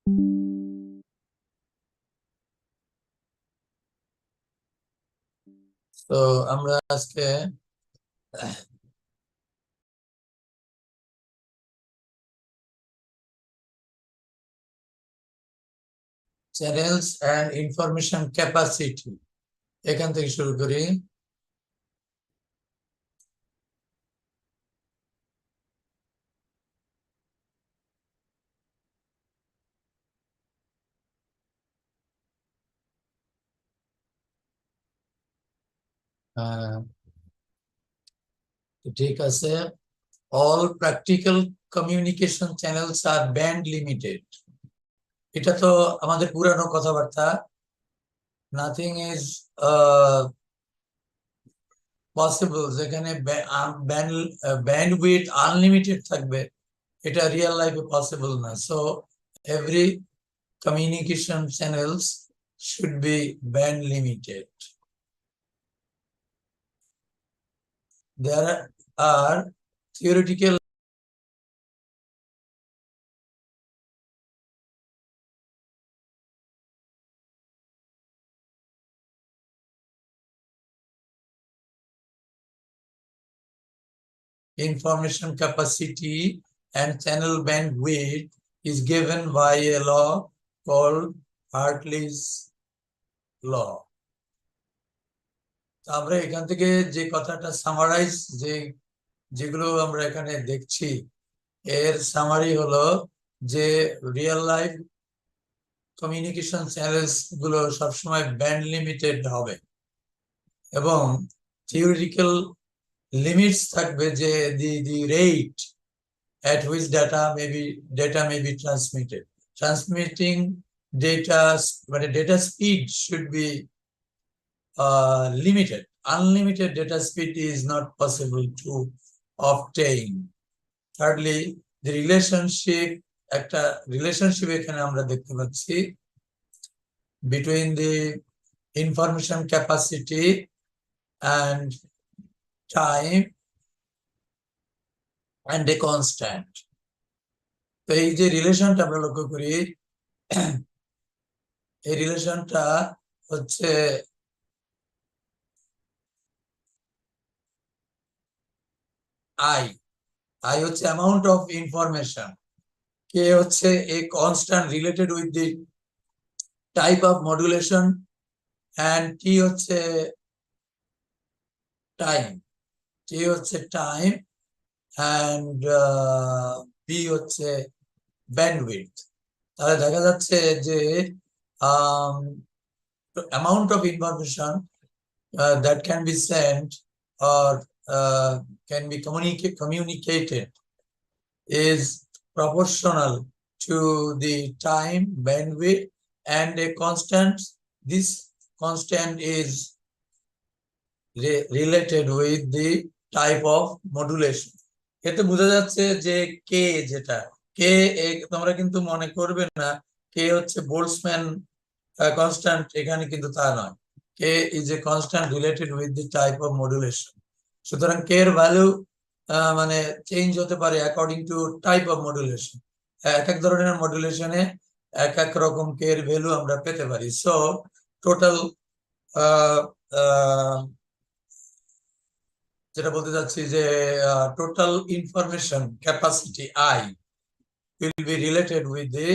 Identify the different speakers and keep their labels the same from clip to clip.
Speaker 1: তো আমরা আজকে চ্যানেলস অ্যান্ড ইনফরমেশন ক্যাপাসিটি এখান থেকে শুরু করি। ঠিক আছে। অল প্র্যাকটিক্যাল কমিউনিকেশন চ্যানেলস আর ব্যান্ড লিমিটেড। এটা তো আমাদের পুরানো কথাবার্তা। নাথিং ইজ পসিবল যেখানে ব্যান্ডউইথ আনলিমিটেড থাকবে, এটা রিয়েল লাইফে পসিবল না। So every communication channels should be band limited. There are theoretical information capacity and channel bandwidth is given by a law called Hartley's law. আমরা এখান থেকে যে কথাটা সামারাইজ যেগুলো আমরা এখানে দেখছি, এর সামারি হলো যে রিয়েল লাইফ কমিউনিকেশন চ্যানেলস গুলো সবসময় ব্যান্ড লিমিটেড হবে এবং থিওরিটিক্যাল লিমিটস থাকবে যে the rate at which data may be transmitted. Transmitting data, মানে data speed should be limited. Unlimited data speed is not possible to obtain. Thirdly, the একটা relationship এখানে আমরা দেখতে পাচ্ছি between the information capacity and time and a constant. তো এই যে রিলেশনটা আমরা লক্ষ্য করি, এই রিলেশনটা হচ্ছে I হচ্ছে amount of information, K হচ্ছে a constant related with the type of modulation, and T হচ্ছে time, T হচ্ছে time, and B হচ্ছে bandwidth. তাহলে দেখা যাচ্ছে যে amount of information that can be sent or can be communicated is proportional to the time, bandwidth, and a constant. This constant is related with the type of modulation. এতে বোঝা যাচ্ছে যে কে যেটা কে, তোমরা কিন্তু মনে করবে না কে হচ্ছে বোল্টজম্যান কনস্ট্যান্ট, এখানে কিন্তু তা নয়। K is a constant related with the type of modulation. সুতরাং কে এর ভ্যালু মানে চেঞ্জ হতে পারে according to type of modulation. এক এক ধরনের মডুলেশনে এক এক রকম কে এর ভ্যালু আমরা পেতে পারি। সো টোটাল যেটা বলতে চাচ্ছি যে total information capacity I will be related with the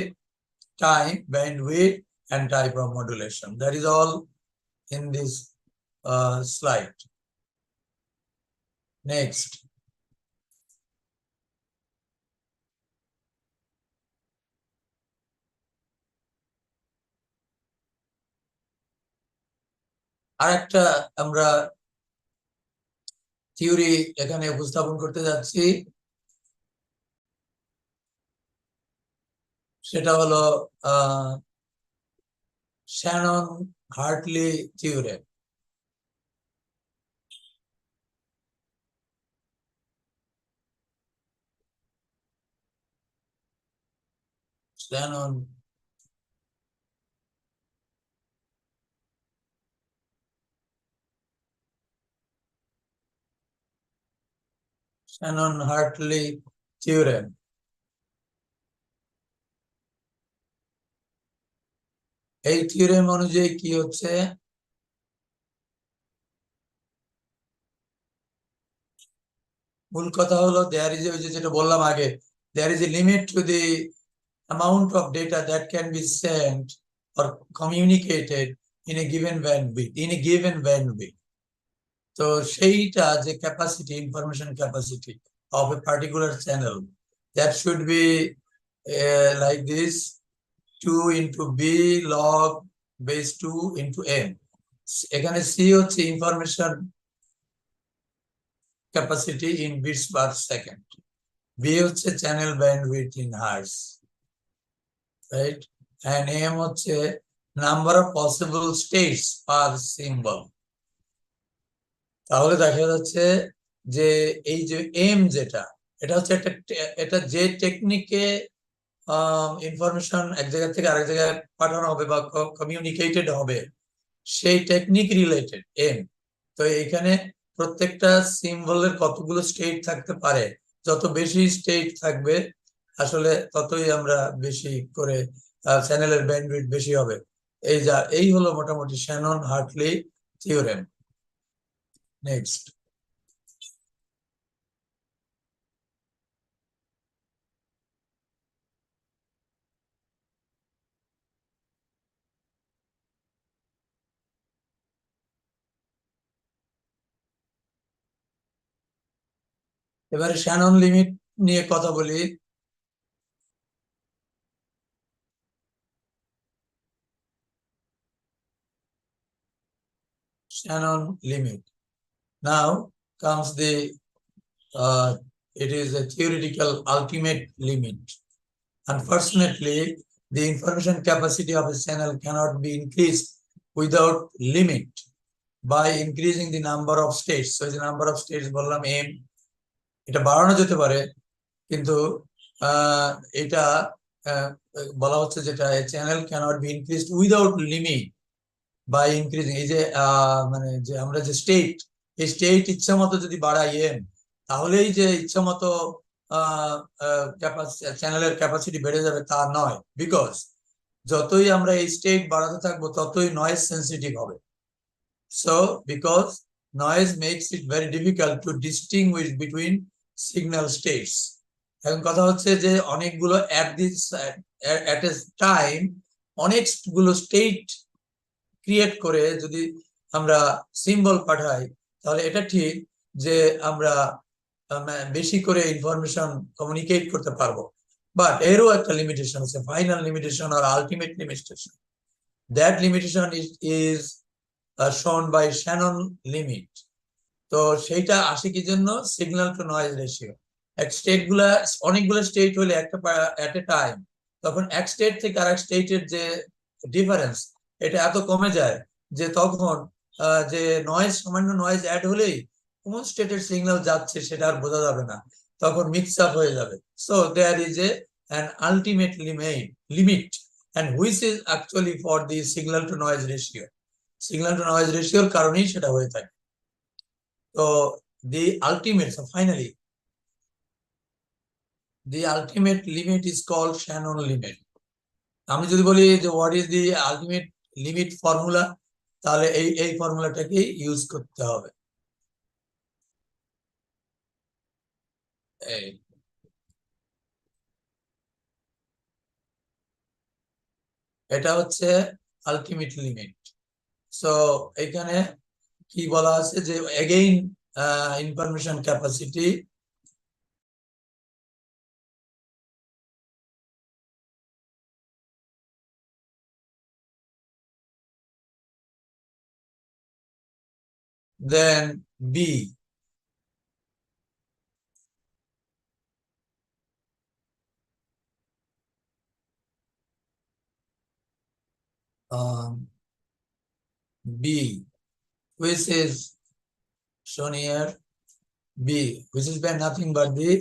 Speaker 1: time, bandwidth, and type of modulation. That is all in this slide. Next. আরেকটা আমরা থিওরি এখানে উপস্থাপন করতে যাচ্ছি, সেটা হলো শ্যানন-হার্টলি থিওরেম। Shannon-Hartley theorem. এই থিওরেম অনুযায়ী কি হচ্ছে, মূল কথা হলো দেয়ার ইজ, ওই যে যেটা বললাম আগে, there is a limit to the amount of data that can be sent or communicated in a given bandwidth. তো সেইটা যে capacity, information capacity of a particular channel, that should be like this: 2 into b log base 2 into m. এখানে c হচ্ছে information capacity in bits per second, b হচ্ছে channel bandwidth in hertz, right, and m হচ্ছে number of possible states per symbol. তাহলে দেখা যাচ্ছে যে এই যে এম যেটা, এটা হচ্ছে একটা, এটা যে টেকনিকে ইনফরমেশন এক জায়গা থেকে আরেক জায়গায় পাঠানো হবে বা কমিউনিকেটেড হবে, সেই টেকনিক রিলেটেড এম। তো এখানে প্রত্যেকটা সিম্বলের কতগুলো স্টেট থাকতে পারে, যত বেশি স্টেট থাকবে আসলে ততই আমরা বেশি করে চ্যানেলের ব্যান্ডউইথ বেশি হবে। এই হলো মোটামুটি শ্যানন হার্টলি থিওরেম। নেক্সট, এবারে শ্যানন লিমিট নিয়ে কথা বলি। Shannon limit, now comes the it is a theoretical ultimate limit. Unfortunately, the information capacity of a channel cannot be increased without limit by increasing the number of states. So the number of states বললাম m, এটা বাড়ানো যেতে পারে, কিন্তু এটা বলা হচ্ছে যেটা channel cannot be increased without limit by increasing. এই যে মানে যে আমরা যে স্টেট, এই স্টেট ইচ্ছা মতো যদি বাড়াই এম, তাহলেই যে ইচ্ছা মতো চ্যানেলের ক্যাপাসিটি বেড়ে যাবে তা নয়, বিকজ যতই আমরা এই স্টেট বাড়াতে থাকবো ততই নয়েজ সেন্সিটিভ হবে। So because noise makes it very difficult to distinguish between signal states. এখন কথা হচ্ছে যে অনেকগুলো অ্যাট এ টাইম অনেকগুলো স্টেট ক্রিয়েট করে যদি আমরা সিম্বল পাঠাই, তাহলে এটা ঠিক যে আমরা বেশি করে ইনফরমেশন কমিউনিকেট করতে পারবো, বাট এরও একটা লিমিটেশন আছে, ফাইনাল লিমিটেশন আর ultimate limitation. That limitation is shown by Shannon limit. তো সেইটা আসে কি জন্য, সিগন্যাল টু নয়েজ রেশিও। এক স্টেট গুলা, অনেকগুলো স্টেট হলে একটা এট এ টাইম, তখন এক স্টেট থেকে আরেক স্টেটের যে ডিফারেন্স, এটা এত কমে যায় যে তখন যে নয়েজ, সামান্য নয়েজ অ্যাড হলেই কোন স্টেটের সিগন্যাল যাচ্ছে সেটা আর বোঝা যাবে না, তখন মিক্স আপ হয়ে যাবে। So there is an ultimate limit and which is actually for the signal to noise ratio. Signal to noise রেশিওর কারণেই সেটা হয়ে থাকে। তো the ultimate, so finally the ultimate limit is called Shannon limit. আমি যদি বলি যে what is the ultimate limit formula, তাহলে এই ফর্মুলাটাকে ইউজ করতে হবে। এটা হচ্ছে আলটিমেট লিমিট। সো এখানে কি বলা আছে যে again information capacity then b, b which is shown here, b which is by nothing but the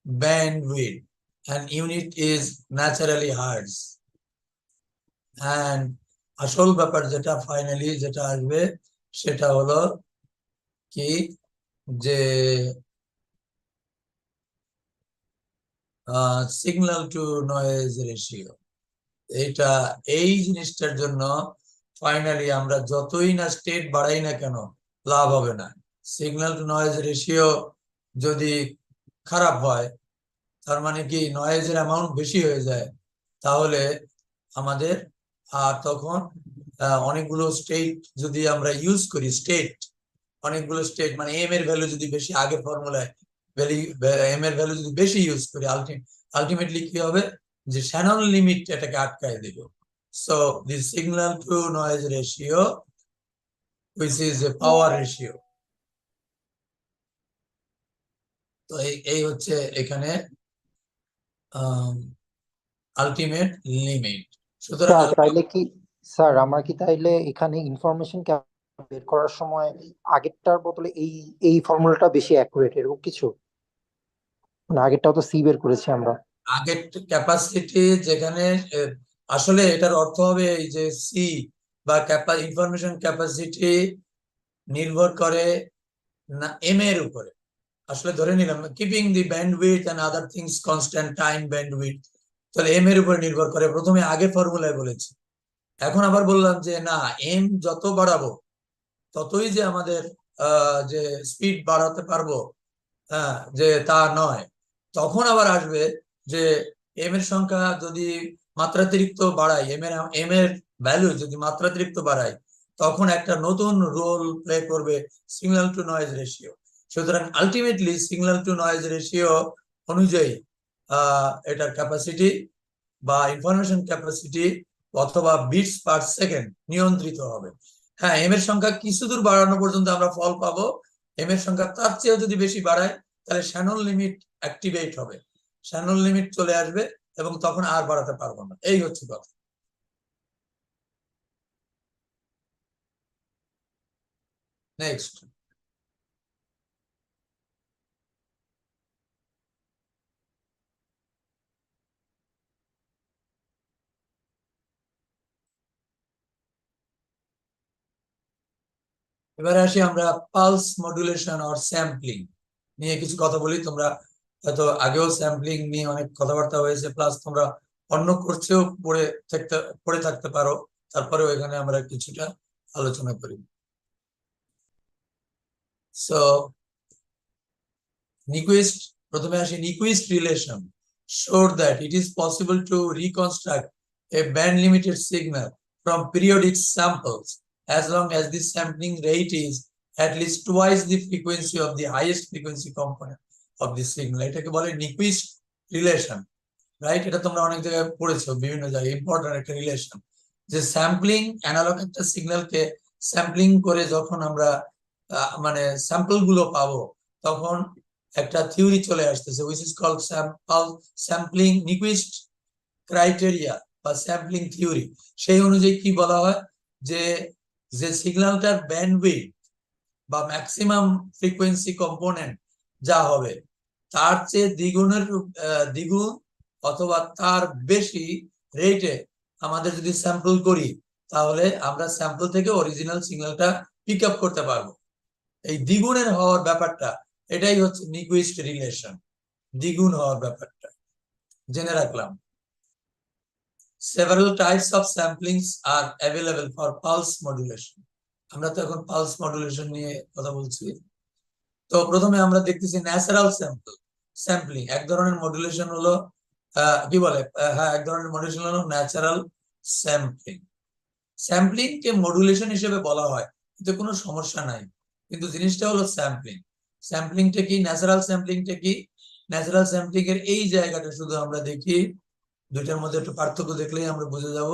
Speaker 1: bandwidth, and unit is naturally hertz, and আসল ব্যাপার যেটা ফাইনালি যেটা আসবে সেটা হলো কি, যে সিগন্যাল টু নয়েজ রেশিও। এইটা এই জিনিসটার জন্য ফাইনালি আমরা যতই না স্টেট বাড়াই না কেন লাভ হবে না। সিগন্যাল টু নয়েজ রেশিও যদি খারাপ হয়, তার মানে কি নয়েজের অ্যামাউন্ট বেশি হয়ে যায়, তাহলে আমাদের তখন অনেকগুলো স্টেট যদি আমরা ইউজ করি, স্টেট অনেকগুলো স্টেট মানে এম এর ভ্যালু যদি বেশি, আগে ফর্মুলায় এম এর ভ্যালু যদি বেশি ইউজ করি, আলটিমেটলি কি হবে যে শ্যানন লিমিট এটাকে আটকায় দিল। So the signal to noise ratio which is a power ratio. তো এই হচ্ছে এখানে আলটিমেট লিমিট। সুতরাং
Speaker 2: স্যার তাইলে কি, স্যার আমরা কি তাইলে এখানে ইনফরমেশন বের করার সময় আগেরটার বদলে এই এই ফর্মুলাটা বেশি অ্যাকুরেট এরকম কিছু? মানে আগেরটাও তো সি বের করেছি আমরা।
Speaker 1: আগের ক্যাপাসিটি যেখানে আসলে এটার অর্থ হবে এই যে সি বা ইনফরমেশন ক্যাপাসিটি নির্ভর করে না এম এর উপরে। আসলে ধরে নিলাম keeping the bandwidth and other things constant time bandwidth, তাহলে এম এর উপর নির্ভর করে, প্রথমে আগে ফর্মুলায় বলেছি। এখন আবার বললাম যে না, এম যত বাড়াবো ততই যে আমাদের যে স্পিড বাড়াতে পারবো, হ্যাঁ, যে তা নয়। তখন আবার আসবে যে এম এর সংখ্যা যদি মাত্রাতিরিক্ত বাড়াই, এম এর ভ্যালু যদি মাত্রাতিরিক্ত বাড়াই, তখন একটা নতুন রোল প্লে করবে সিগন্যাল টু নয়েজ রেশিও। সুতরাং ultimately signal to noise ratio অনুযায়ী এটার ক্যাপাসিটি বা ইনফরমেশন ক্যাপাসিটি অথবা বিটস পার সেকেন্ড নিয়ন্ত্রিত হবে। হ্যাঁ, এম এর সংখ্যা কিছু দূর বাড়ানো পর্যন্ত আমরা ফল পাবো। এম এর সংখ্যা তার চেয়েও যদি বেশি বাড়ায়, তাহলে শ্যানন লিমিট অ্যাক্টিভেট হবে, শ্যানন লিমিট চলে আসবে এবং তখন আর বাড়াতে পারবো না। এই হচ্ছে কথা। নেক্সট, এবারে আসি আমরা পালস মডুলেশন অর স্যাম্পলিং নিয়ে কিছু কথা বলি। তোমরা হয়তো আগেও স্যাম্পলিং নিয়ে অনেক কথাবার্তা হয়েছে, প্লাস তোমরা অন্য কোর্সেও পড়ে থাকতে পারো, তারপরেও এখানে আমরা কিছুটা আলোচনা করি। সো নিকুইস্ট, প্রথমে আসি নিকুইস্ট relation showed that it is possible to reconstruct a band limited signal from periodic samples as long as the sampling rate is at least twice the frequency of the highest frequency component of the signal. এটাকে বলে নিকুইস্ট relation, right? এটা তোমরা অনেক জায়গায় পড়েছো, বিভিন্ন জায়গায় important একটা রিলেশন, যে স্যাম্পলিং অ্যানালগ একটা সিগন্যালকে স্যাম্পলিং করে যখন আমরা মানে স্যাম্পল গুলো পাবো, তখন একটা থিওরি চলে আসতেছে which is called sampling Nyquist criteria বা স্যাম্পলিং থিওরি। সেই অনুযায়ী কি বলা হয় যে যে সিগন্যালটার ব্যান্ডউইথ বা ম্যাক্সিমাম ফ্রিকোয়েন্সি কম্পোনেন্ট যা হবে, তার চেয়ে দ্বিগুণ অথবা তার বেশি রেটে আমাদের যদি স্যাম্পল করি, তাহলে আমরা স্যাম্পল থেকে অরিজিনাল সিগন্যালটা পিক আপ করতে পারবো। এই দ্বিগুণের হওয়ার ব্যাপারটা, এটাই হচ্ছে নিকুইস্ট রিলেশন, দ্বিগুণ হওয়ার ব্যাপারটা জেনে রাখলাম। Several types of samplings are available for pulse modulation. আমরা তো এখন পালস মডুলেশন নিয়ে কথা বলছি। তো প্রথমে আমরা দেখতেছি ন্যাচারাল স্যাম্পলিং। এক ধরনের মডুলেশন হলো কি বলে, হ্যাঁ, এক ধরনের মডুলেশন হলো ন্যাচারাল স্যাম্পলিং। স্যাম্পলিং কে মডুলেশন হিসেবে বলা হয়, এতে কোনো সমস্যা নাই, কিন্তু জিনিসটা হলো স্যাম্পলিং। স্যাম্পলিংটা কি, ন্যাচারাল স্যাম্পলিংটা কি? ন্যাচারাল স্যাম্পলিং এর এই জায়গাটা শুধু আমরা দেখি, দুইটার মধ্যে একটু পার্থক্য দেখলেই আমরা বুঝে যাব।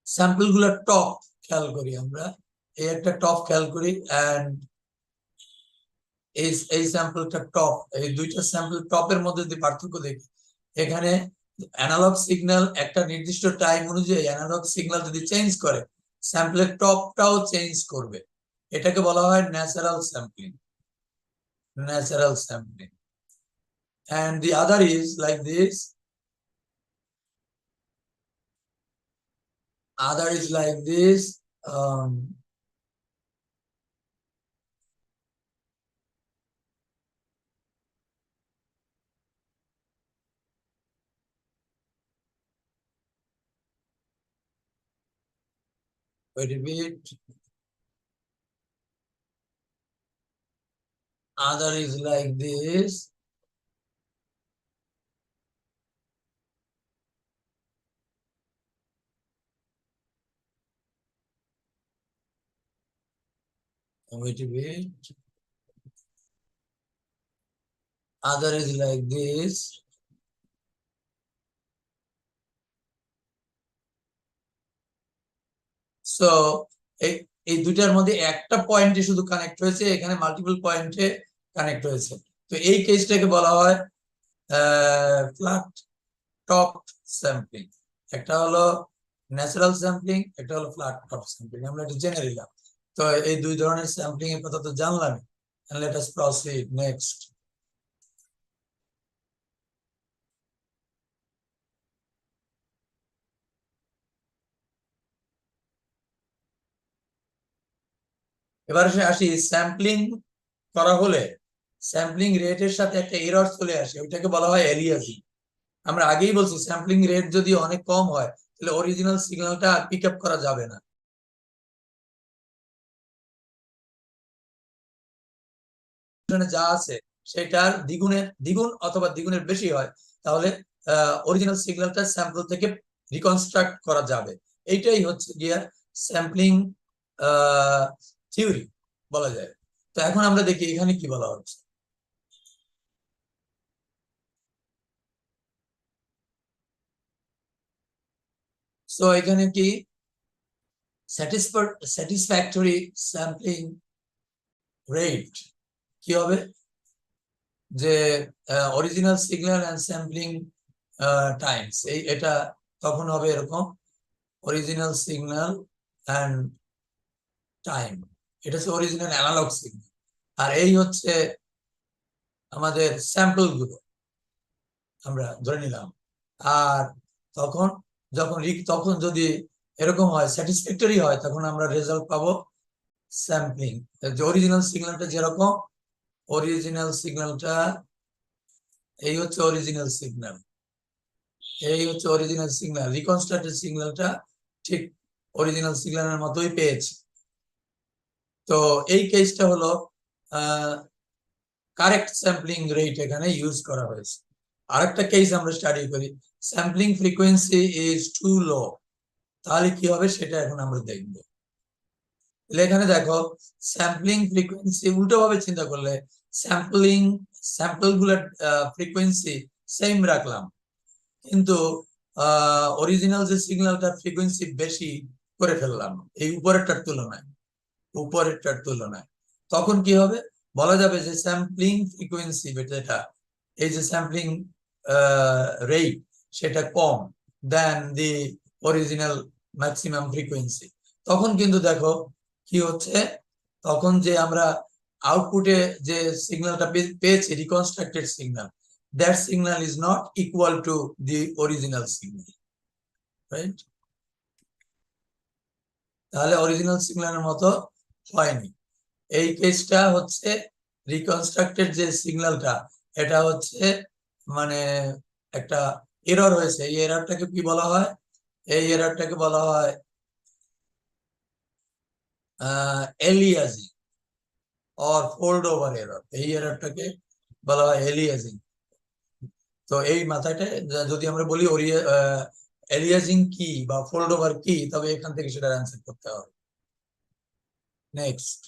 Speaker 1: স্যাম্পল গুলা টপ খেয়াল করি আমরা, এই একটা টপ খেয়াল করি, এন্ড এই স্যাম্পলটা টপ, এই দুইটা স্যাম্পল টপের মধ্যে যদি পার্থক্য দেখি, এখানে অ্যানালগ সিগন্যাল একটা নির্দিষ্ট টাইম অনুযায়ী অ্যানালগ সিগন্যাল যদি চেঞ্জ করে, স্যাম্পলের টপটাও চেঞ্জ করবে। এটাকে বলা হয় natural sampling, natural sampling. and the other is like this, other is like this. Wait a bit. Other is like this. Wait a bit. Other is like this. So এই দুইটার মধ্যে একটা পয়েন্টে শুধু কানেক্ট হয়েছে, এখানে মাল্টিপল পয়েন্টে connect হয়েছে। তো এই কেসটাকে বলা হয় ফ্ল্যাট টপ স্যাম্পলিং। একটা হলো ন্যাচারাল স্যাম্পলিং, একটা হলো ফ্ল্যাট টপ স্যাম্পলিং। আমরা এটা জেনে নিলাম। তো এই দুই ধরনের স্যাম্পলিং এর কথা তো জানলাম। Let us proceed next. এবার আসি স্যাম্পলিং করা হলে স্যাম্পলিং রেটের সাথে একটা এরর চলে আসে, ওইটাকে বলা হয় এলিয়াসিং। আমরা আগেই বলছি স্যাম্পলিং রেট যদি অনেক কম হয় তাহলে অরিজিনাল সিগন্যালটা পিক আপ করা যাবে না। যা আছে সেটার দ্বিগুণ অথবা দ্বিগুণের বেশি হয়, তাহলে অরিজিনাল সিগন্যালটা স্যাম্পল থেকে রিকনস্ট্রাক্ট করা যাবে। এইটাই হচ্ছে গিয়া স্যাম্পলিং থিওরি বলা যায়। তো এখন আমরা দেখি এখানে কি বলা হচ্ছে। সো এখানে কি স্যাটিসফ্যাক্টরি স্যাম্পলিং রেট কি হবে, যে original signal and sampling times, এটা তখন হবে এরকম অরিজিনাল সিগন্যাল এন্ড টাইম, এটা হচ্ছে অরিজিনাল অ্যানালগ সিগন্যাল, আর এই হচ্ছে আমাদের স্যাম্পল গুলো আমরা ধরে নিলাম। আর তখন তখন যদি এরকম হয় স্যাটিসফ্যাক্টরি হয়, তখন আমরা রেজাল্ট পাবো স্যাম্পলিং। যে অরিজিনাল সিগন্যালটা যেরকম, অরিজিনাল সিগন্যালটা এই হচ্ছে অরিজিনাল সিগন্যাল, এই হচ্ছে অরিজিনাল সিগন্যাল, রিকনস্ট্রাক্টেড সিগন্যালটা ঠিক অরিজিনাল সিগন্যালের মতোই পেয়েছি। তো এই কেসটা হলো কারেক্ট স্যাম্পলিং রেট এখানে ইউজ করা হয়েছে। আরেকটা কেস আমরা স্টাডি করি, sampling frequency is to low, তাহলে কি হবে সেটা এখন আমরা দেখব। এখানে দেখো স্যাম্পলিং ফ্রিকোয়েন্সি উল্টো ভাবে চিন্তা করলে স্যাম্পল গুলোর ফ্রিকোয়েন্সি সেম রাখলাম, কিন্তু অরিজিনাল যে সিগন্যালটা ফ্রিকোয়েন্সি বেশি করে ফেললাম এই উপরেরটার তুলনায়, তখন কি হবে বলা যাবে যে স্যাম্পলিং ফ্রিকোয়েন্সি যেটা, এই যে স্যাম্পলিং রেট সেটা কম দেন দি অরিজিনাল ম্যাক্সিমাম ফ্রিকোয়েন্সি। তখন কিন্তু দেখো কি হচ্ছে, তখন যে আমরা আউটপুটে যে সিগন্যালটা পেয়েছি রিকনস্ট্রাক্টেড signal, that signal is not equal to the original signal, right? তাহলে অরিজিনাল সিগন্যালের মতো হয়নি। এই কেসটা হচ্ছে রিকনস্ট্রাক্টেড যে সিগন্যালটা, এটা হচ্ছে মানে একটা এরর হয়েছে। এই এররটাকে কি বলা হয়, এই এররটাকে বলা হয় এলিয়াজিং অর ফোল্ড ওভার এরর। এই এররটাকে বলা হয় এলিয়াজিং। তো এই মাথাটা যদি আমরা বলি এলিয়াজিং কি বা ফোল্ড ওভার কি, তবে এখান থেকে সেটা অ্যান্সার করতে হবে। Next,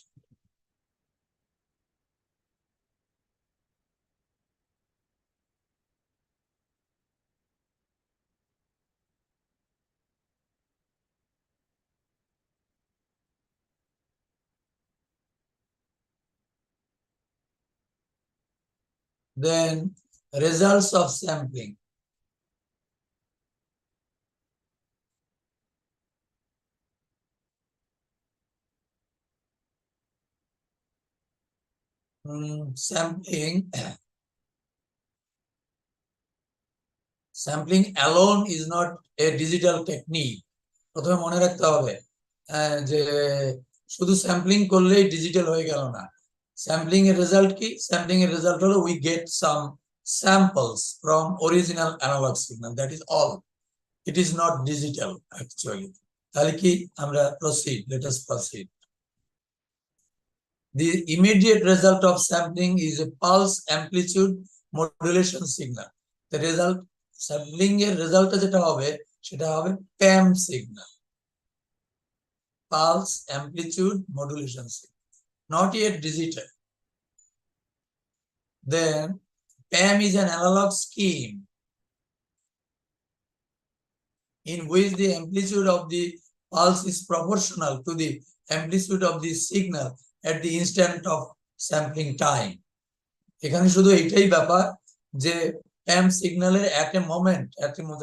Speaker 1: then results of sampling. Sampling alone is not a digital technique. প্রথমে মনে রাখতে হবে যে শুধু স্যাম্পলিং করলেই ডিজিটাল হয়ে গেল না। স্যাম্পলিং এর রেজাল্ট কি, স্যাম্পলিং এর রেজাল্ট হলো we get some samples from original analog signal, that is all. It is not digital actually. তাহলে কি আমরা proceed, let us proceed. The immediate result of sampling is a pulse amplitude modulation signal. The result, sampling এর result যেটা হবে সেটা হবে PAM signal, pulse amplitude modulation signal, not yet digital. Then PAM is an analog scheme in which the amplitude of the pulse is proportional to the amplitude of the signal at the instant of sampling time. এখানে শুধু এইটাই ব্যাপার যে PAM সিগন্যালের এট a moment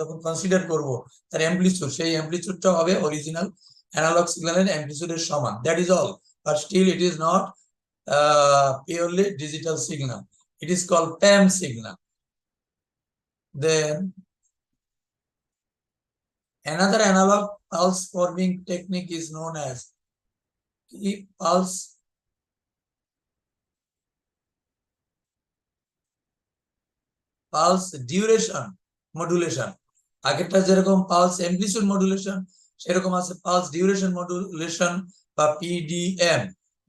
Speaker 1: যখন consider করব তার amplitude, সেই অ্যাম্পলিটিউডটা হবে অরিজিনাল অ্যানালগ সিগন্যালের অ্যাম্পলিটিউডের সমান, that is all, but still it is not purely digital signal, it is called PAM signal. Then another analog pulse forming technique is known as pulse duration modulation. আগেরটা যেরকম pulse amplitude modulation, সেরকম আছে pulse duration modulation বা PDM.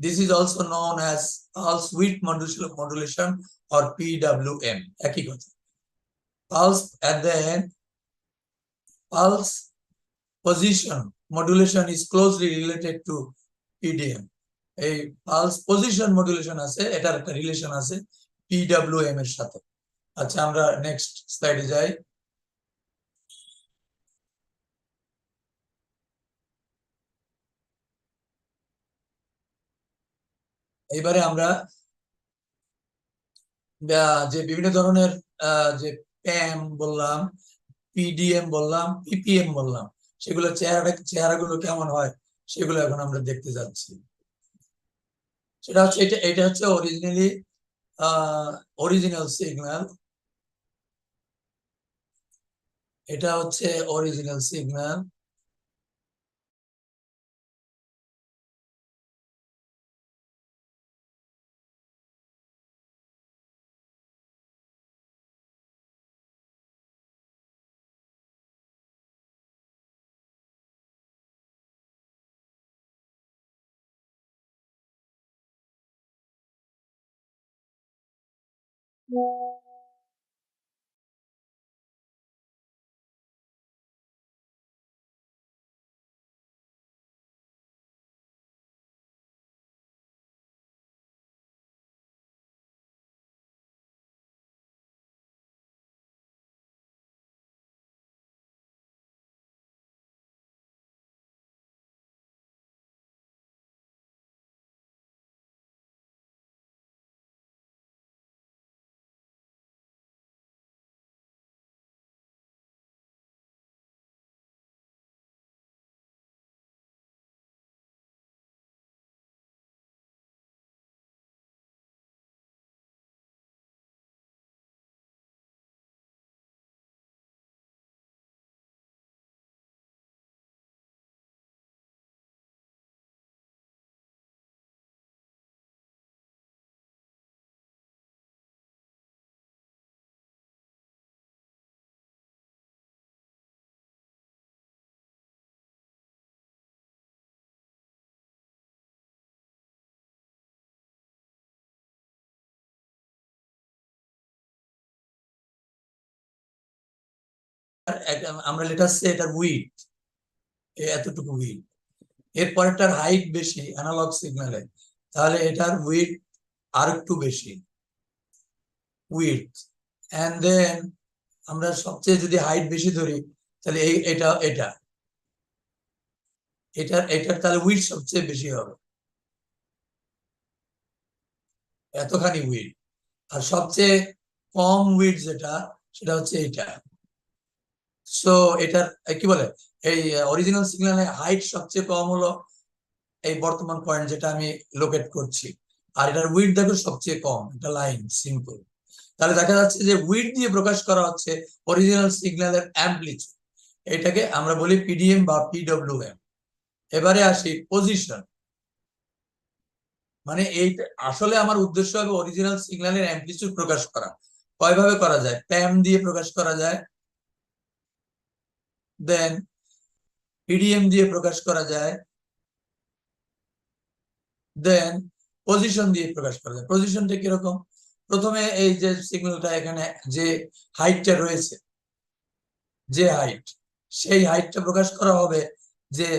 Speaker 1: This is also known as pulse width modulation or PWM. একই কথা। Pulse at the end, pulse position modulation is closely related to PDM. এই pulse position modulation আছে, এটার একটা relation আছে PWM এর সাথে। আচ্ছা, আমরা নেক্সট স্লাইডে যাই। এবারে আমরা যে বিভিন্ন ধরনের যে PAM বললাম, PDM বললাম, PPM বললাম, সেগুলো চেহারাগুলো কেমন হয় সেগুলো এখন আমরা দেখতে যাচ্ছি। সেটা হচ্ছে এটা হচ্ছে অরিজিনাল সিগন্যাল, এটা হচ্ছে অরিজিনাল সিগন্যাল। আমরা লেটাচ্ছি এটার উইডথ এতটুকু উইডথ, এরপর এটার হাইট বেশি অ্যানালগ সিগন্যালে, তাহলে এটার উইডথ আর একটু বেশি উইডথ। এন্ড দেন আমরা সবচেয়ে যদি হাইট বেশি ধরি তাহলে এটার তাহলে উইডথ সবচেয়ে বেশি হবে, এতখানি উইডথ। আর সবচেয়ে কম উইডথ যেটা, সেটা হচ্ছে এইটা। সো এটার কি বলে, এই অরিজিনাল সিগন্যালের হাইট সবচেয়ে কম হলো এই বর্তমান পয়েন্ট যেটা আমি লোকেট করছি, আর এটার উইডথ দেখো সবচেয়ে কম, এটা লাইন সিম্পল। তাহলে দেখা যাচ্ছে যে উইডথ দিয়ে প্রকাশ করা হচ্ছে অরিজিনাল সিগন্যালের অ্যাম্পলিটিউড, এটাকে আমরা বলি PDM বা PWM। এবারে আসি পজিশন, মানে এই আসলে আমার উদ্দেশ্য হবে অরিজিনাল সিগন্যালের অ্যাম্পলিটিউড প্রকাশ করা। কয়ভাবে করা যায়? PAM দিয়ে প্রকাশ করা যায়, দেন পিডিএম দিয়ে প্রকাশ করা যায়, দেন পজিশন দিয়ে প্রকাশ করা যায়। পজিশনটা কিরকম? প্রথমে এই যে সিগন্যালটা এখানে যে হাইটটা রয়েছে, যে হাইট, সেই হাইটটা প্রকাশ করা হবে যে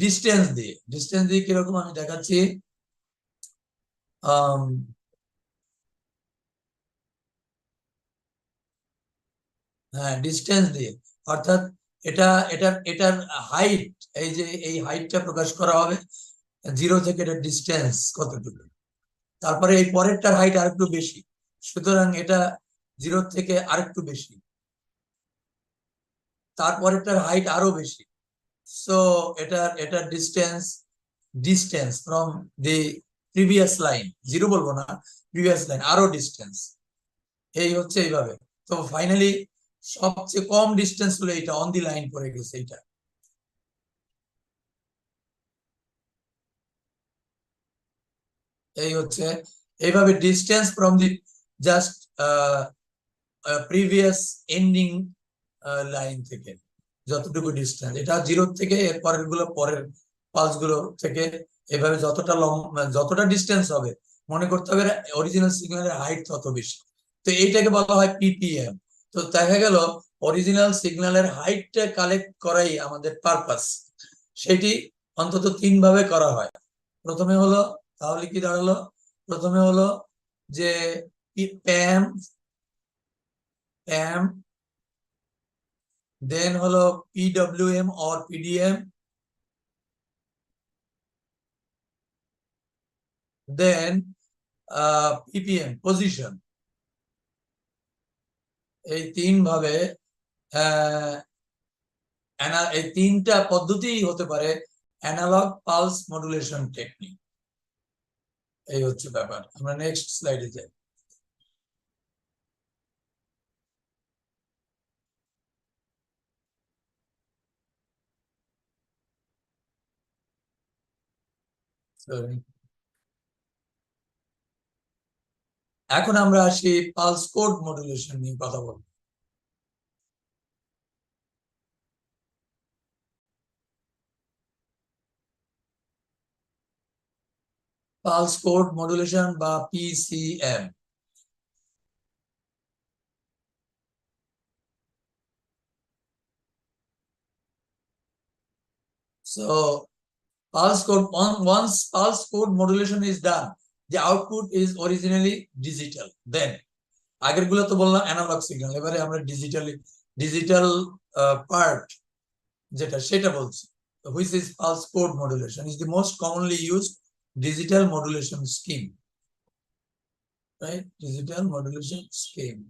Speaker 1: ডিস্টেন্স দিয়ে। ডিস্টেন্স দিয়ে কিরকম আমি দেখাচ্ছি। হ্যাঁ, ডিস্টেন্স দিয়ে, অর্থাৎ এটা এটার হাইট, এই যে এই হাইটটা প্রকাশ করা হবে 0 থেকে এটার ডিস্টেন্স কতটুকু। তারপরে এই পরেরটার হাইট আরেকটু বেশি, সুতরাং এটা 0 থেকে আরেকটু বেশি, তারপরেরটার হাইট আরো বেশি। সো এটার distance from the previous line, 0 বলবো না, প্রিভিয়াস লাইন আরো ডিস্টেন্স, এই হচ্ছে এইভাবে। তো ফাইনালি সবচেয়ে কম ডিস্টেন্স হলো এটা, অন দি লাইন পড়ে গেছে এটা। এই হচ্ছে এইভাবে distance from the just previous ending line থেকে যতটুকু ডিস্টেন্স, এটা 0 থেকে এর পরের গুলো, পরের পালস গুলো থেকে এভাবে যতটা ডিস্টেন্স হবে, মনে করতে হবে অরিজিনাল সিগন্যালের হাইট তত বেশি। তো এইটাকে বলা হয় পিপিএম। তো দেখা গেল অরিজিনাল সিগন্যালের হাইটটা কালেক্ট করাই আমাদের পারপাস, সেটি অন্তত 3 ভাবে করা হয়। প্রথমে হলো, তাহলে কি দাঁড়ালো, প্রথমে হলো যে প্যাম, দেন হলো PWM or PDM, then PPM position. এই 3 ভাবে এই 3টা পদ্ধতি হতে পারে অ্যানালগ পালস মডুলেশন টেকনিক। এই হচ্ছে ব্যাপার। আমরা নেক্সট স্লাইডে যাই। এখন আমরা আসি পালস কোড মডুলেশন নিয়ে কথা বলবো। পালস কোড মডুলেশন বা PCM. So once pulse code modulation is done, the output is originally digital. Then আগের গুলো তো বললাম অ্যানালগ সিগন্যাল, এবারে আমরা ডিজিটাল পার্ট যেটা সেটা বলছি। Which is pulse code modulation is the most commonly used digital modulation scheme, right? Digital modulation scheme.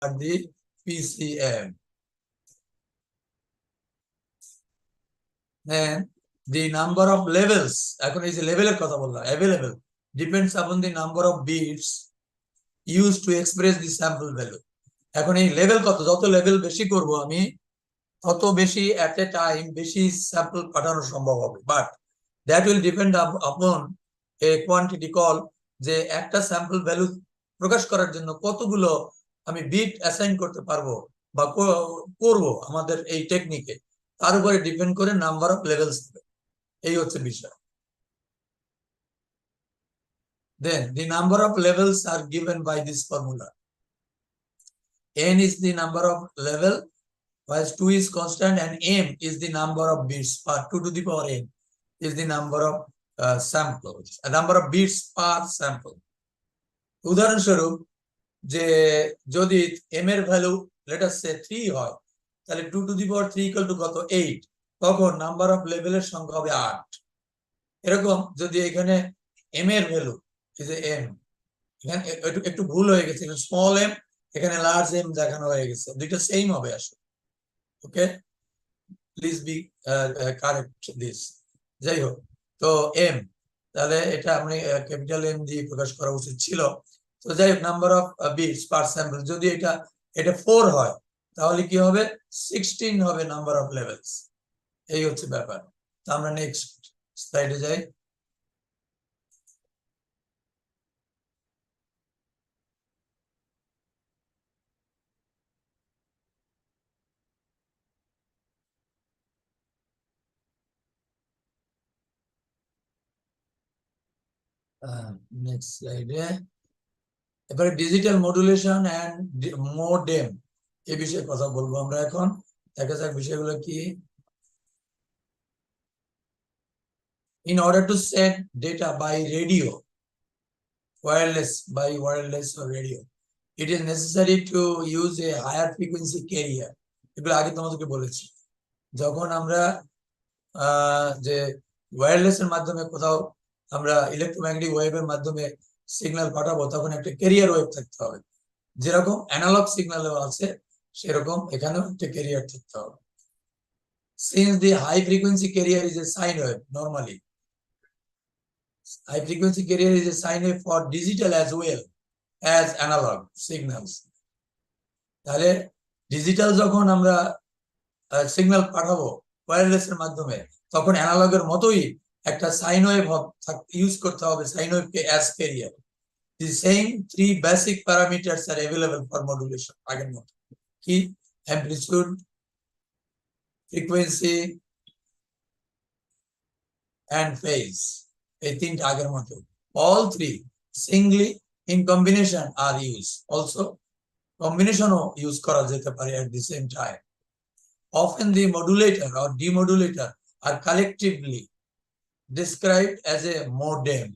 Speaker 1: At the PCM. Then the number of levels, এখন এই যে লেভেলের কথা বললাম, available depends upon the number of bits used to express the sample value. এখন এই level কত, যত লেভেল বেশি করব আমি, তত বেশি at a time বেশি স্যাম্পল পাঠানো সম্ভব হবে, বাট দ্যাট উইল ডিপেন্ড আপন এ কোয়ান্টিটি কল, যে একটা স্যাম্পল ভ্যালু প্রকাশ করার জন্য কতগুলো আমি বিট অ্যাসাইন করতে পারবো বা করব আমাদের এই টেকনিকে, তার উপরে ডিপেন্ড করে নাম্বার অফ লেভেলস হবে। এই হচ্ছে বিষয়। Then the number of levels are given by this formula. N is the number of level, while 2 is constant, and m is the number of bits per 2 to the power n is the number of samples, a number of bits per sample. উদাহরণস্বরূপ, যে যদি m এর value let us সে 3 হয়, তাহলে 2 to the power 3 equal to কত 8, তখন number of লেভেলের সংখ্যা হবে 8। এরকম যদি এখানে m এর ভ্যালু এই যে m, এখানে একটু ভুল হয়ে গেছে, স্মল m এখানে লার্জ m দেখানো হয়ে গেছে, দুইটা সেম হবে আসলে। ওকে, প্লিজ বি কারেক্ট দিস। যাই হোক, তো m, তাহলে এটা আমি ক্যাপিটাল M দিয়ে প্রকাশ করা উচিত ছিল। তো যাই হোক, number of bits per sample, যদি এটা 4 হয় তাহলে কি হবে 16 হবে নাম্বার অফ লেভেলস। এই হচ্ছে ব্যাপার। তো আমরা নেক্সট স্লাইডে যাই। নেক্সট স্লাইডে এবারে ডিজিটাল মডুলেশন এন্ড মোডেম এই বিষয়ে কথা বলবো আমরা এখন। দেখা যাক বিষয়গুলো কি। In order to send data by radio, wireless or radio, it is necessary to use a higher frequency carrier. এগুলো আগে তোমাদেরকে বলেছি, যখন আমরা যে ওয়্যারলেস এর মাধ্যমে কোথাও আমরা ইলেকট্রোম্যাগনেটিক ওয়েভের মাধ্যমে সিগন্যাল পাঠাবো, তখন একটা ক্যারিয়ার ওয়েভ থাকতে হবে। যেরকম অ্যানালগ সিগন্যালও আছে, সেরকম এখানেও একটা ক্যারিয়ার থাকতে হবে। Since the high frequency carrier is a sine wave, normally high frequency carrier is a sine wave for digital as well as analog signals. তাহলে ডিজিটাল যখন আমরা সিগন্যাল পাঠাবো ওয়্যারলেস এর মাধ্যমে, তখন অ্যানালগের মতোই একটা সাইন ওয়েভ ইউজ করতে হবে, সাইন ওয়েভকে as carrier. The same 3 basic parameters are available for modulation. আগের মতো কি, amplitude, frequency and phase, এই তিনটা আগের মতো। All 3 singly in combination are used. Also combination ও ইউজ করা যেতে পারে at the same time. Often the modulator or demodulator are collectively described as a modem.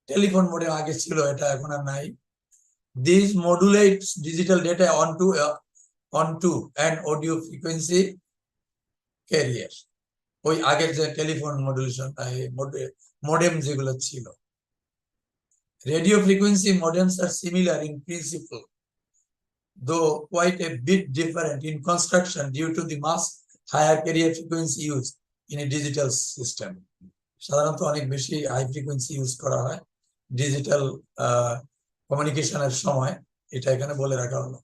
Speaker 1: Telephone modem আগে ছিল, এটা এখন আর নাই। These modulates digital data onto an audio frequency carrier. ওই আগের যে টেলিফোন মডুলেশন মোডেম যেগুলো ছিল। Radio frequency modems are similar in principle, though quite a bit different in construction due to the much higher carrier frequency used in a digital system. সাধারণত অনেক বেশি high frequency use করা হয় digital কমিউনিকেশনের সময়, এটা এখানে বলে রাখা হলো।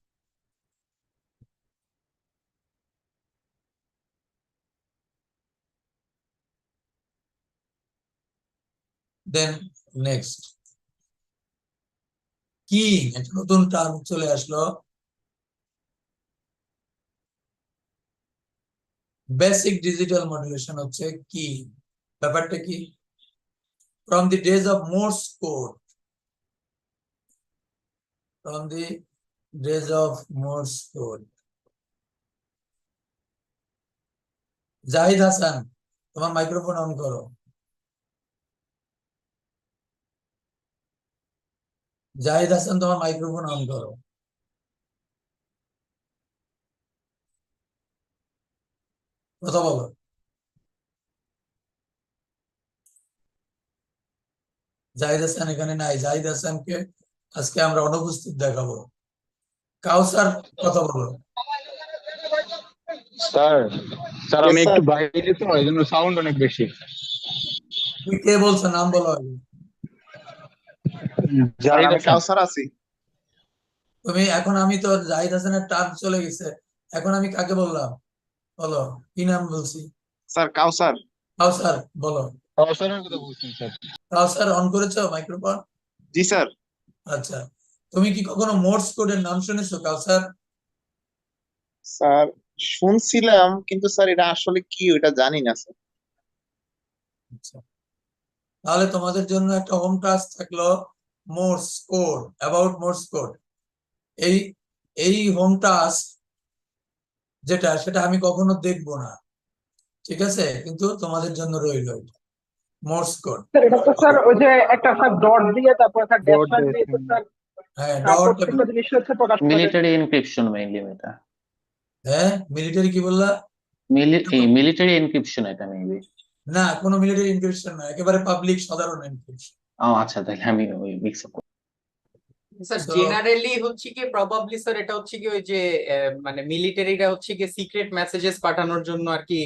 Speaker 1: দেন নেক্সট কিং, একটা নতুন টার্ম চলে আসলো, বেসিক ডিজিটাল মডুলেশন হচ্ছে কি। ব্যাপারটা কি, from the days of Morse code, from the days of Morse code. Zahid Hasan, তোমার মাইক্রোফোন অন করো। জাহিদ হাসান, তোমার মাইক্রোফোন অন করো। কথা বলো। জাহিদ হাসান এখানে নাই, জাহিদ হাসানকে আজকে আমরা অনুপস্থিত দেখাবো। কাউসার, কথা বলো।
Speaker 3: স্যার স্যার আমি একটু বাইরে, তো এই জন্য সাউন্ড অনেক বেশি।
Speaker 1: তুমি কে বলছো, নাম বলো আগে।
Speaker 3: জাহিদ কাউসার আছি।
Speaker 1: তুমি এখন, আমি তো জাহিদ হাসানের টার্ম চলে গেছে, এখন আমি কাকে বললাম বলো, কি নাম বলছি?
Speaker 3: স্যার কাউসার।
Speaker 1: কাউসার বলো।
Speaker 3: কাউসারের কথা বলছেন স্যার?
Speaker 1: কাউসার অন করেছো মাইক্রোফোন?
Speaker 3: জি স্যার।
Speaker 1: আচ্ছা, তুমি কি কখনো মোর্স কোডের নাম শুনেছো কাউসার?
Speaker 3: স্যার শুনছিলাম, কিন্তু স্যার এটা আসলে কি ওটা জানি না স্যার।
Speaker 1: আচ্ছা, তাহলে তোমাদের জন্য একটা হোম টাস্ক থাকলো, Morse code, about Morse code. এই এই হোম টাস্ক যেটা, সেটা আমি কখনো দেখবো না, ঠিক আছে, কিন্তু তোমাদের জন্য রইলো এটা, মোর্স কোড।
Speaker 4: স্যার এটা তো স্যার ওই যে একটা স্যার ডট দিয়ে তারপর স্যার ড্যাশ লাইন দিয়ে তো স্যার
Speaker 1: হ্যাঁ, ডট
Speaker 4: প্রত্যেকটা জিনিস হচ্ছে প্রকাশ করা যায়।
Speaker 5: মিলিটারি এনক্রিপশন মেইনলি এটা।
Speaker 1: হ্যাঁ, মিলিটারি কি বললা?
Speaker 5: মিলিটারি এনক্রিপশন এটা মেবি।
Speaker 1: না, কোনো মিলিটারি এনক্রিপশন না, একেবারে পাবলিক সাধারণ এনক্রিপশন।
Speaker 5: ও আচ্ছা, তাহলে আমি ওই mix up.
Speaker 6: Sir
Speaker 1: So-
Speaker 6: generally হচ্ছে কি প্রবাবলি স্যার এটা হচ্ছে কি ওই যে মানে মিলিটারিরা হচ্ছে কি সিক্রেট মেসেজেস পাঠানোর জন্য আর কি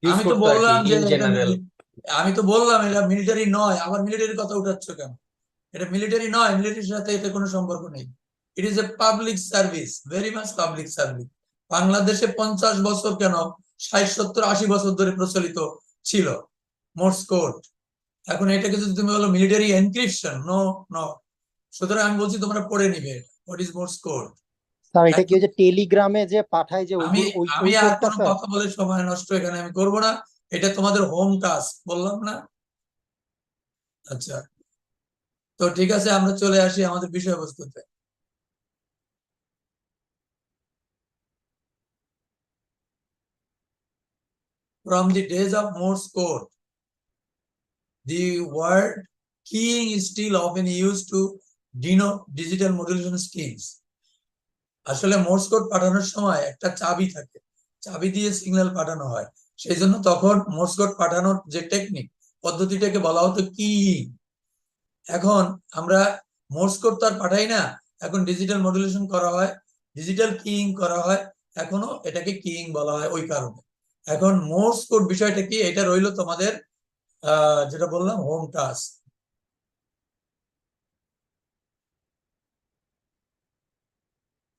Speaker 6: ইউজ
Speaker 1: আমি তো
Speaker 6: করতো আর কি
Speaker 1: বললাম যে
Speaker 6: ইন জেনারেল।
Speaker 1: আমি তো বললাম এটা মিলিটারি নয়, আবার মিলিটারির কথা উঠাচ্ছ কেন? এটা মিলিটারি নয়, মিলিটারির সাথে এটা কোনো সম্পর্ক নেই। It is a public service, very much public service. বাংলাদেশে 50 বছর কেন 60, 70, 80 বছর ধরে প্রচলিত ছিল মোর্স কোড। এখন এটাকে যদি তুমি বলো মিলিটারি এনক্রিপশন, নো নো। সুতরাং আমি বলছি তোমরা পড়ে নিবে what is Morse code.
Speaker 2: Sir এটা কি ওই যে টেলিগ্রামে যে পাঠায় যে
Speaker 1: আমি
Speaker 2: ওই
Speaker 1: আমি আর
Speaker 2: কোডটা
Speaker 1: কোনো
Speaker 2: স্যার?
Speaker 1: কথা বলে সময় নষ্ট এখানে আমি করবো না, এটা তোমাদের হোম টাস্ক, বললাম না? আচ্ছা, তো ঠিক আছে, আমরা চলে আসি আমাদের বিষয়বস্তুতে। From the days of Morse code, the word keying is still often used to denote digital modulation schemes. আসলে মোর্স কোড পাঠানোর সময় একটা চাবি থাকে, চাবি দিয়ে সিগন্যাল পাঠানো হয়, সেই জন্য তখন মোর্স কোড পাঠানোর যে টেকনিক পদ্ধতিটাকে বলা হতো কিইং। এখন আমরা মোর্স কোড তো আর পাঠাই না, এখন ডিজিটাল মডুলেশন করা হয়, ডিজিটাল কিইং করা হয়, এখনো এটাকে কিইং বলা হয় ওই কারণে। এখন মোর্স কোড বিষয়টা কি, এটা রইলো তোমাদের যেটা বললাম home task.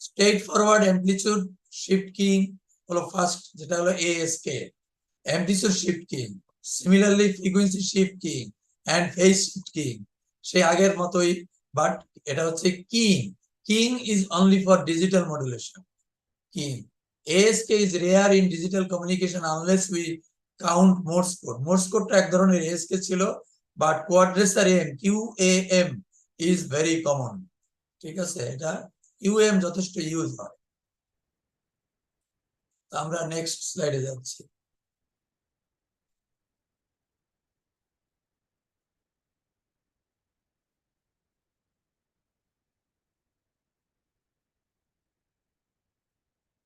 Speaker 1: Straightforward amplitude shift keying হলো ফার্স্ট, যেটা হলো ASK, amplitude shift keying. Similarly frequency shift keying and phase shift keying সেই আগের মতোই, বাট এটা হচ্ছে keying. Keying is only for digital modulation. Keying. ASK is rare in digital communication unless we count Morse code. Morse code এক ধরনের ASK ছিল, but quadrature AM, QAM is very common. ঠিক আছে, এটা QAM যথেষ্ট use হয়। আমরা next স্লাইডে যাচ্ছি।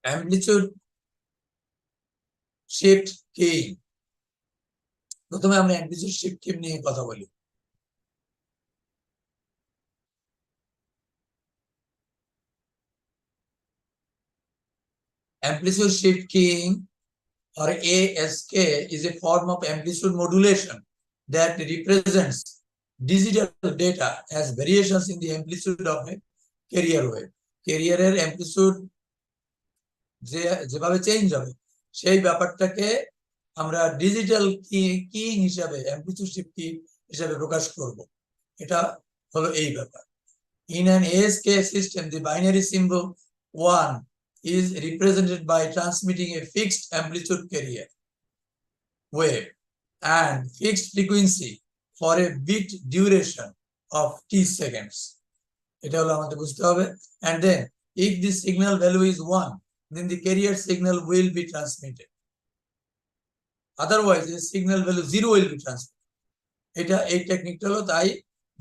Speaker 1: Amplitude shift keying. প্রথমে আমরা অ্যামপ্লিটিউড শিফট কিইং নিয়ে কথা বলি। Amplitude shift keying or ASK is a form of amplitude modulation that represents digital data as variations in the amplitude of a carrier wave. ক্যারিয়ারের অ্যামপ্লিটিউড যেভাবে change হবে সেই ব্যাপারটাকে আমরা ডিজিটাল কিইং হিসাবে, অ্যামপ্লিটিউড শিফট কিইং হিসাবে প্রকাশ করব। এটা হলো এই ব্যাপার। In an ASK system, the binary symbol 1 is represented by transmitting a fixed amplitude carrier wave and fixed frequency for a bit duration of t seconds. এটা হলো আমাদের বুঝতে হবে। And then if the signal value is 1, then the carrier signal will be transmitted. Otherwise, the signal value 0 will be transmitted. এটা এই টেকনিকটা হলো, তাই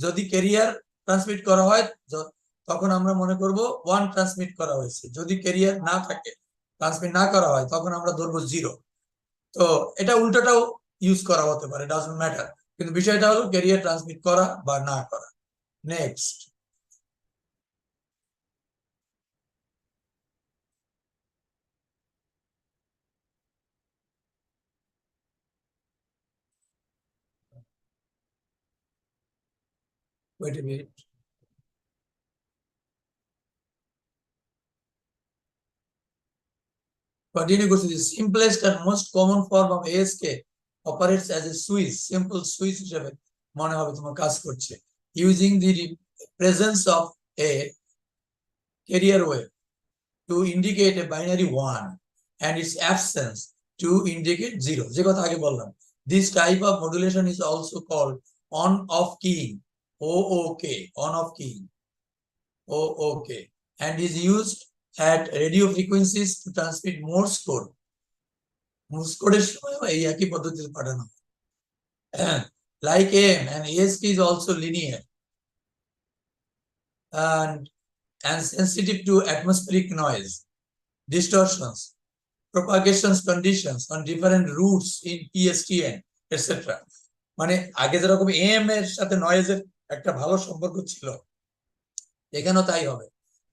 Speaker 1: যদি ক্যারিয়ার ট্রান্সমিট করা হয় তখন আমরা মনে করব 1 ট্রান্সমিট করা হয়েছে। যদি ক্যারিয়ার না থাকে, ট্রান্সমিট না করা হয়, তখন আমরা ধরবো 0। তো এটা উল্টাটাও ইউজ করা হতে পারে, ডাজন্ট ম্যাটার, কিন্তু বিষয়টা হলো ক্যারিয়ার ট্রান্সমিট করা বা না করা। Next, wait a minute. Continue goes to the simplest and most common form of ASK operates as a switch, simple switch হিসেবে মনে হবে তোমার কাজ করছে, using the presence of a carrier wave to indicate a binary 1 and its absence to indicate 0, যে কথা আগে বললাম। This type of modulation is also called on-off keying, OOK, on-off keying, OOK, and is used at radio frequencies to transmit Morse code. Morse code এর সময় এই একই পদ্ধতিতে পাঠানো হয়। Like AM, and ASK is also linear and sensitive to atmospheric noise, distortions, propagation conditions on different routes in PSTN, etc. মানে আগে যেরকম AM এর সাথে নয়েজের একটা ভালো সম্পর্ক ছিল, এখানেও তাই হবে।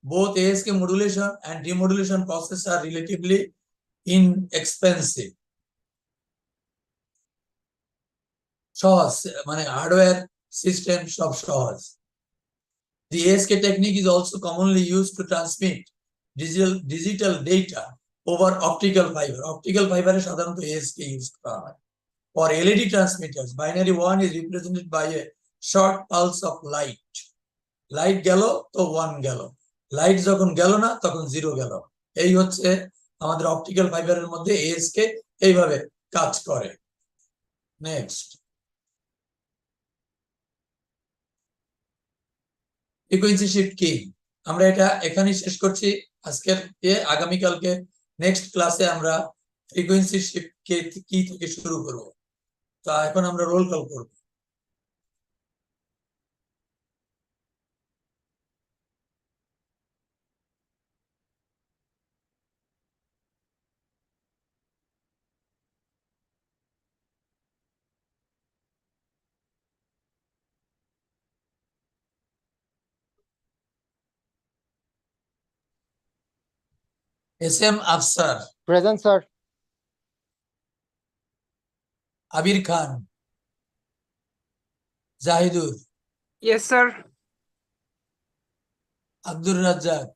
Speaker 1: Both ASK modulation and demodulation process are relatively inexpensive. সহজ, মানে হার্ডওয়্যার সিস্টেম সব সহজ। The ASK technique is also commonly used to transmit digital data over optical fiber. Optical fiber এ সাধারণত ASK ইউজ করা হয়। For LED transmitters, binary 1 is represented by a short pulse of light. Light গেল তো 1 গেল, light যখন গেল না তখন 0 গেল। এই হচ্ছে আমাদের অপটিক্যাল ফাইবারের মধ্যে ASK এইভাবে কাজ করে। নেক্সট, ফ্রিকোয়েন্সি শিফট কি? আমরা এটা এখানেই শেষ করছি আজকের আগামীকালকে নেক্সট ক্লাসে আমরা ফ্রিকোয়েন্সি শিফট কি থেকে শুরু করব। তো এখন আমরা রোল কল করব। SM Afsar,
Speaker 2: present sir.
Speaker 1: Abir Khan, Zahidur,
Speaker 4: yes sir.
Speaker 1: Abdur Razzak,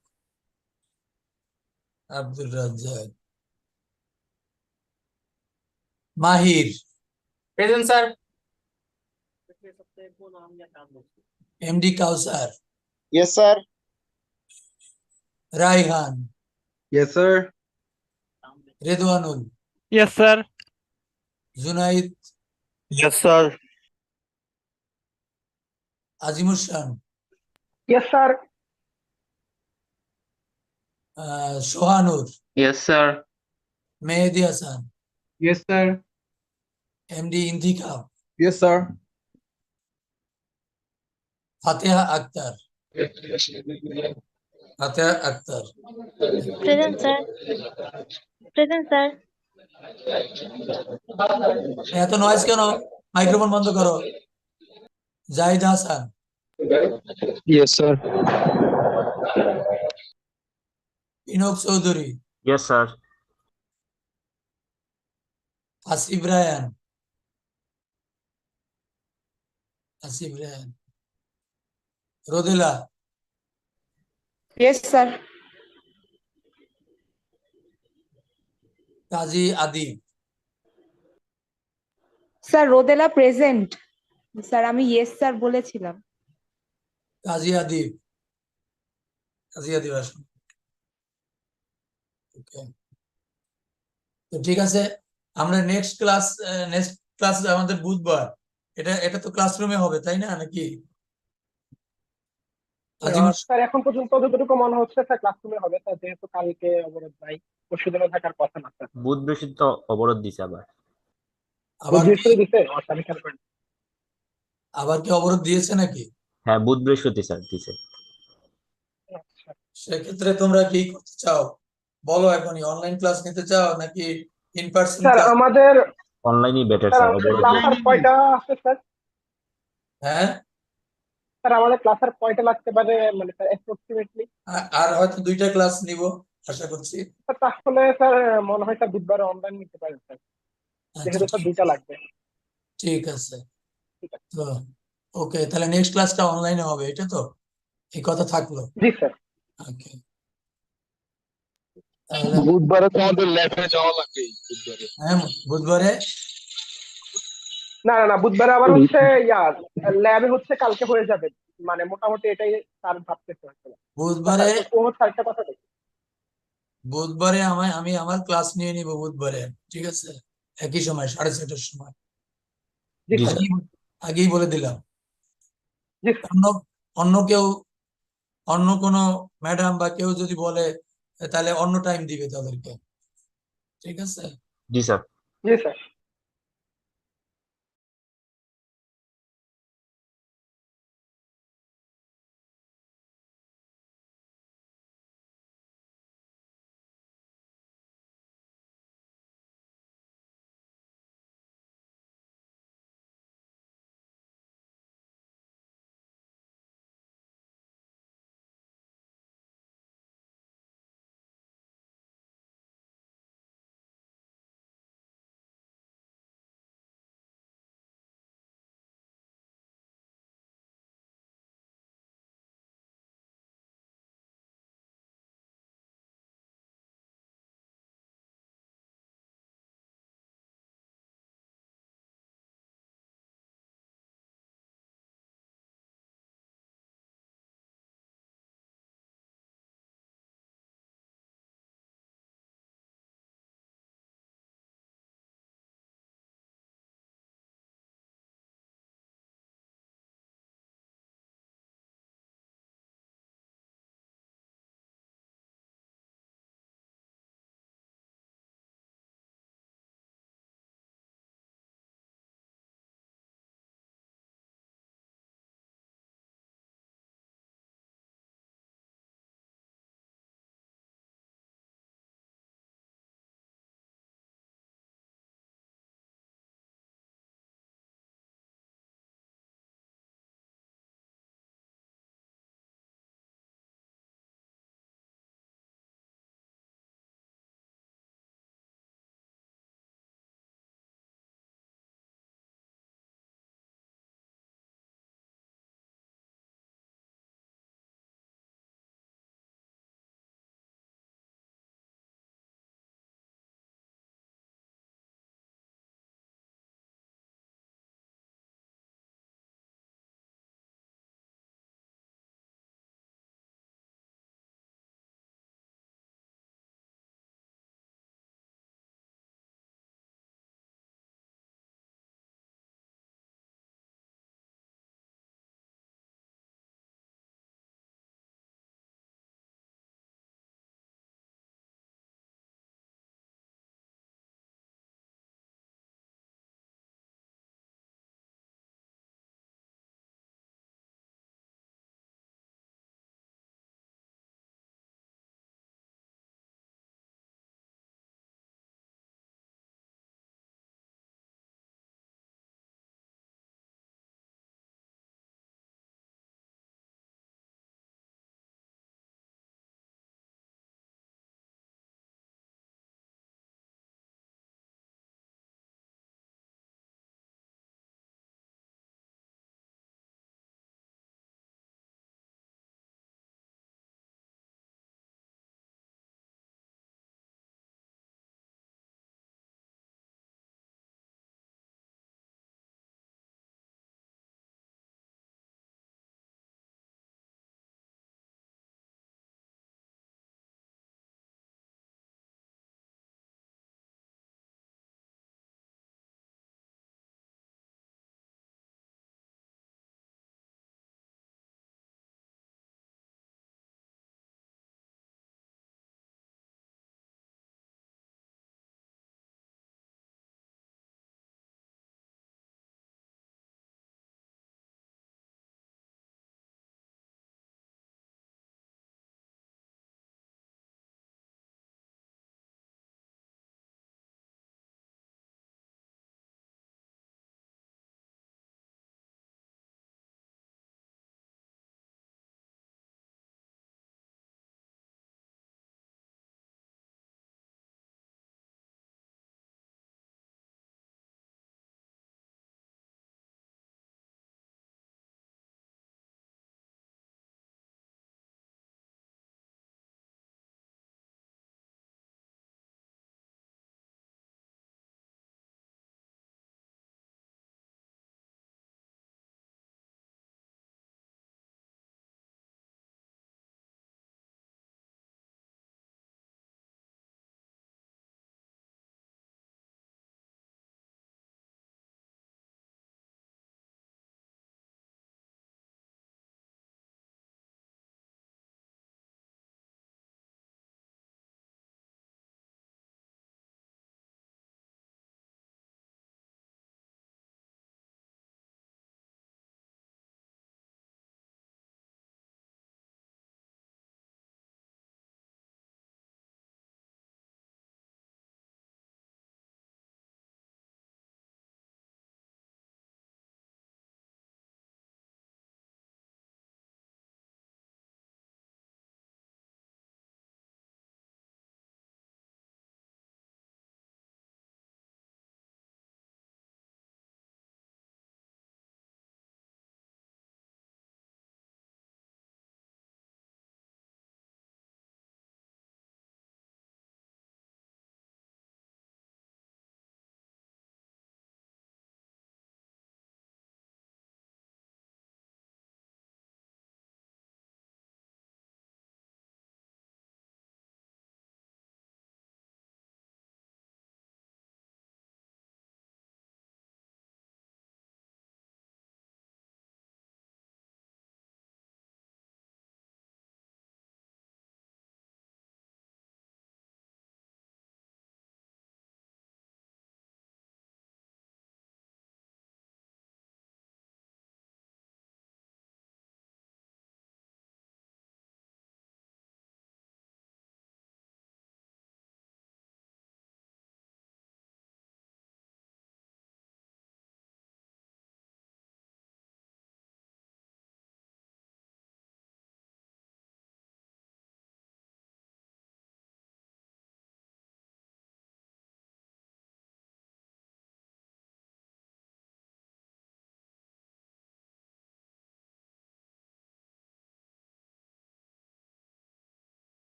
Speaker 1: Mahir,
Speaker 6: present sir.
Speaker 1: MD Kawsar,
Speaker 3: yes sir.
Speaker 1: Raihan,
Speaker 7: Yes, sir.
Speaker 1: Redwanul,
Speaker 4: yes sir.
Speaker 1: Junaid,
Speaker 7: Yes, sir.
Speaker 1: Azimushan,
Speaker 4: yes sir.
Speaker 1: Sohanur,
Speaker 5: Yes, sir.
Speaker 1: Mehedi Hasan,
Speaker 4: yes sir.
Speaker 1: MD Intikhab,
Speaker 7: Yes, sir.
Speaker 1: Fateha Akter,
Speaker 8: Present, sir. Present, sir.
Speaker 1: এত noise কেন? Microphone বন্ধ করো। Zahid Hasan,
Speaker 7: Yes, sir.
Speaker 1: ইনক Chowdhury,
Speaker 5: Yes, sir.
Speaker 1: Asif Ryan, রোদেলা,
Speaker 4: yes sir.
Speaker 1: কাজী Adib,
Speaker 9: sir রোদেলা present. Sir আমি yes sir বলেছিলাম।
Speaker 1: কাজী আদিব আসুন। Okay. তো ঠিক আছে, আমরা নেক্সট ক্লাস আমাদের বুধবার। এটা তো ক্লাসরুমে হবে তাই না, নাকি?
Speaker 4: স্যার এখন পর্যন্ত যতটুকু মনে হচ্ছে স্যার ক্লাসরুমে হবে স্যার, যেহেতু কালকে অবরোধ নাই, পরশুদিনও থাকার কথা না স্যার।
Speaker 10: বুধ বৃহস্পতি তো অবরোধ দিছে আবার।
Speaker 1: আবার
Speaker 4: বৃহস্পতি দিতে আমি খেয়াল করিনি।
Speaker 1: আবার কি অবরোধ দিয়েছে নাকি?
Speaker 10: হ্যাঁ, বুধ বৃহস্পতি স্যার দিছে।
Speaker 4: আচ্ছা।
Speaker 1: সেক্ষেত্রে তোমরা কি করতে চাও বলো, এখনই অনলাইন ক্লাস নিতে চাও নাকি ইন পার্সন
Speaker 4: স্যার
Speaker 1: ক্লাস?
Speaker 4: আমাদের
Speaker 10: অনলাইনই বেটার
Speaker 4: স্যার
Speaker 10: স্যার,
Speaker 4: আমাদের
Speaker 10: অবরোধ
Speaker 4: ক্লাস আর কয়টা আছে স্যার?
Speaker 1: হ্যাঁ,
Speaker 4: স্যার আমাদের ক্লাস আর কয়টা লাগতে পারে, মানে স্যার অ্যাপ্রক্সিমেটলি?
Speaker 1: আর হয়তো 2টা ক্লাস নিব আশা করছি।
Speaker 4: তাহলে স্যার মনে হয় স্যার বুধবারে অনলাইন নিতে পারেন স্যার, যেহেতু স্যার 2টা লাগবে।
Speaker 1: ঠিক আছে, তো ওকে, তাহলে নেক্সট ক্লাসটা অনলাইনে হবে, এটা তো এই কথা থাকলো।
Speaker 4: জি স্যার।
Speaker 1: ওকে, তাহলে
Speaker 7: বুধবারে তো আমাদের ল্যাবে যাওয়া লাগবে বুধবারে।
Speaker 1: হ্যাঁ, বুধবারে
Speaker 4: না বুধবারে আবার হচ্ছে ল্যাবে হচ্ছে কালকে হয়ে যাবে, মানে মোটামুটি এটাই স্যার ভাবতেছে আসলে।
Speaker 1: বুধবারে
Speaker 4: ও স্যারটা কথা বলছে।
Speaker 1: বুধবারে আমি আমার ক্লাস নিয়ে নিব বুধবারে, ঠিক আছে, একই সময় 6:30টার সময়।
Speaker 4: জি
Speaker 10: জি
Speaker 4: স্যার।
Speaker 10: স্যার।
Speaker 1: আগেই বলে দিলাম।
Speaker 4: জি স্যার।
Speaker 1: অন্য কেউ, অন্য কোনো ম্যাডাম বা কেউ যদি বলে তাহলে অন্য টাইম দিবে তাদেরকে, ঠিক আছে?
Speaker 10: জি স্যার।
Speaker 4: জি স্যার।